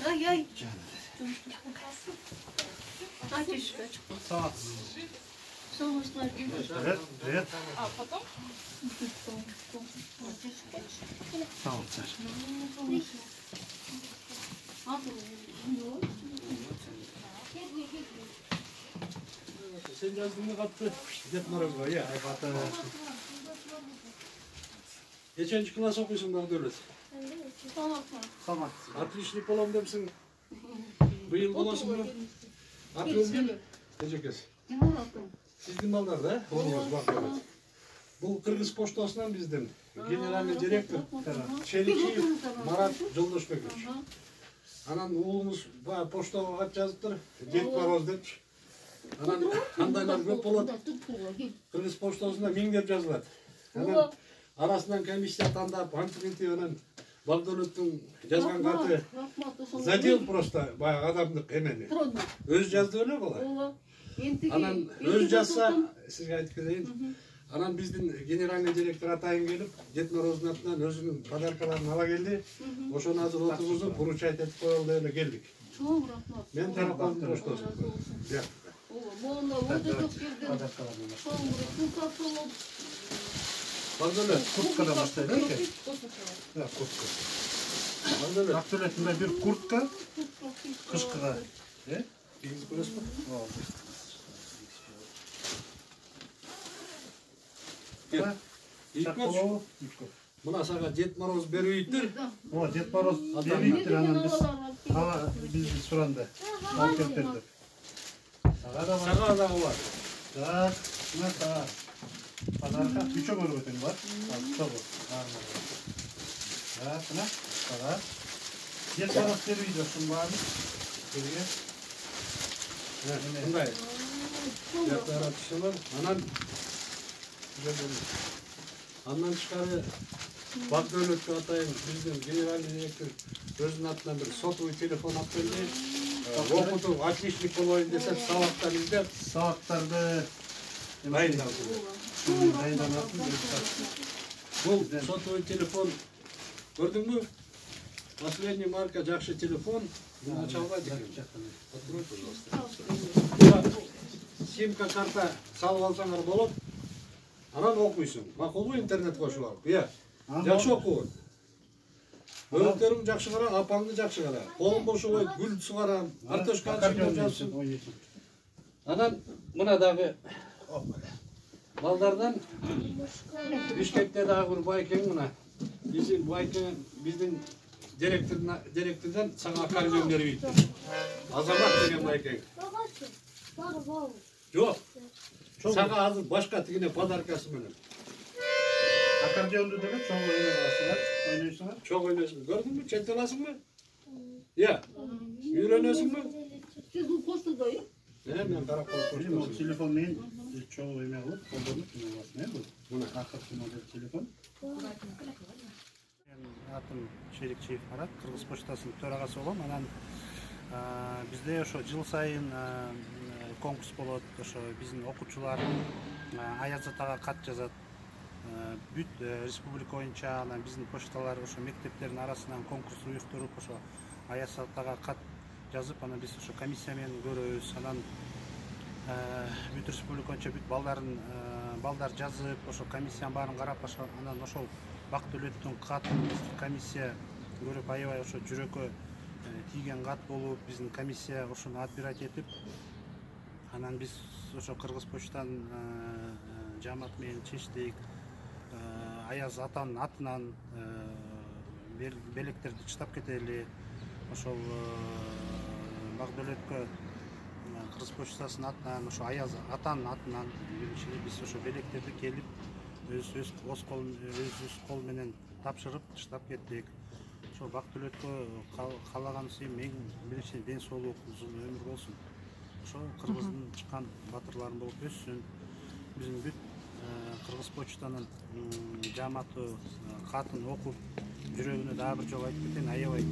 Ай-ай. Атюшка. Салат. Солнечный. Привет, привет. А потом? Салат, Саша. Sen yazdığını kattı. Git Marokko'ya ya. Geçenci klas okuyorsun bana devlet. Салат. Отличник olam demişsin. Bu yıl olasın mı? Atıyorum değil mi? Teşekkür ederim. Sizin mallar da olmaz bak evet. Bu Kırgız Poştası'ndan bizden. Generalli direktör. Çelikçi Marat Joldoşbekoviç. Anan oğlumuz poştaga kat yazıptır. Ded Moroz dep. Anan kandaylar көп болот. Kırgız Poştası'nda 1000 dep жазылат. Anan arasından комиссия тандап, антринти менен Багдуловтун жазган каты задел просто баягы адамдык эмени. Өз жазды эле бала. Анан өз жазса, сизге айтып кетейин. Анан биздин генеральный директор атайын келип, Дед Мороздун атынан өзүнүн подаркаларын ала келди. Ошону азыр отургузуп, вручать этип коелу эле келдик. Çok rahmat. Мен тараптан коштосун. Багдулов, Курткадан баштайлы экен. Да, куртка. Багдулов. Актуалетинде бир куртка, кышкыга. Биз көрөсүзбү? Чаколобу. Мына сага Дед Мороз берүүйтүр. О, Дед Мороз бериптир анан биз суранда. Алып келиптир. Сага дагы бар. Так, мына сага. Подарка үчөө көрүп өтөң бар. Чогу. Так, мына сага. Дед Мороз берүүйдү ушун баарын. Бизге. Мындай. Яктара түшүлөр. Андан тышкары Багдуловго атайын биздин генеральный директор өзүнүн атынан бир сотовый телефон алып келди. Окутуп отличник болоюн десек, сабактан издеп, сабактарды дайындалат. Бул сотовый телефон көрдүңбү? Последний марка жакшы телефон. Муну чалбайт экен. Открой, пожалуйста. Симка карта салып алсаңар болот. Анан окуйсуң. Макулбу интернет кошуп алып? Иә. Жакшы окуу. Бөлөктөрүң жакшы кара, апаңды жакшы кара. Колуң бошо койуп, гүл сугарам, картошка чыгып жатсың. Анан мына дагы балдардан Бишкекте дагы бир байкең мына. Биздин директордан сага кардион бербейт. Азамат деген байкең. Жок. Сага азыр башка тигине подаркасы менен. Аккордеонду деле чоң ойнойсуңар, ойнойсуңар. Чоң ойнойсуң. Көрдүңбү? Чете аласыңбы? Иә. Үйрөнөсүңбү? Siz bu postadayım. Мен карап коюп Бул телефон менен чоң ойной кылып колдонуп аласың, бул. Мына акыркы модель телефон. Атым Шерикчиев Марат, Кыргыз Почтасынын төрагасы болом. Анан бизде ошо жыл сайын конкурс болот. Ошо биздин окуучулар Аяз атага кат жазат. Бүт республика боюнча анан биздин почталар ошо мектептердин арасынан конкурс уюштуруп ошо Аяз атага кат жазып, анан биз ошо комиссия менен көрөбүз. Анан бүт республика боюнча бүт балдар жазып, ошо комиссиянын баарын карап, анан ошол Бактулеттин катын комиссия көрүп, аябай ошо жүрөккө тийген кат болуп, биздин комиссия ошону отбирать этип, анан биз ошо Кыргыз почтанын жааматы менен чечтик. Аяз атанын атынан белектерди чыштап кетели. Ошол Багдулетке Кыргыз почтасынын атынан, ошо Аяз атанын атынан биринчиден биз ошо белектерди келип өз кол менен тапшырып чыштап кеттик. Ошо Бактулетке каалаганыбыз эң биринчиден ден соолук, узун өмүр болсун. Ошо Кыргыздын чыккан батырларым болуп өссүн. Биздин бүт Кыргыз почтанын жааматы катын окуп, жүрөгүнө дагы бир жолу айтып кетейин, аябай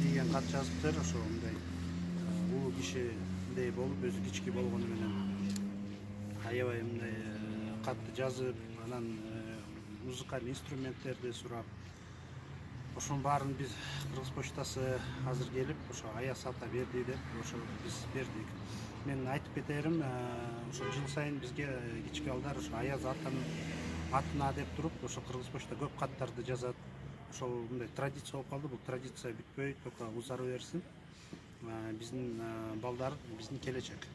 тийген кат жазыптыр. Ошо мындай улуу кишидей болуп, өзү кички болгону менен аябай мындай катты жазып, анан музыкалдык инструменттерди сурап, ошонун баарын биз Кыргыз почтасы азыр келип ошо аяз ата берди деп ошо биз бердик. Мен айтып кетерим, ошо жыл сайын бизге кички балдар ошо аяз атанын атына деп туруп ошо Кыргыз почта көп каттарды жазат. Ошол мындай традиция болуп калды. Бул традиция бүтпөй, только узара берсин. Биздин балдар, биздин келечек.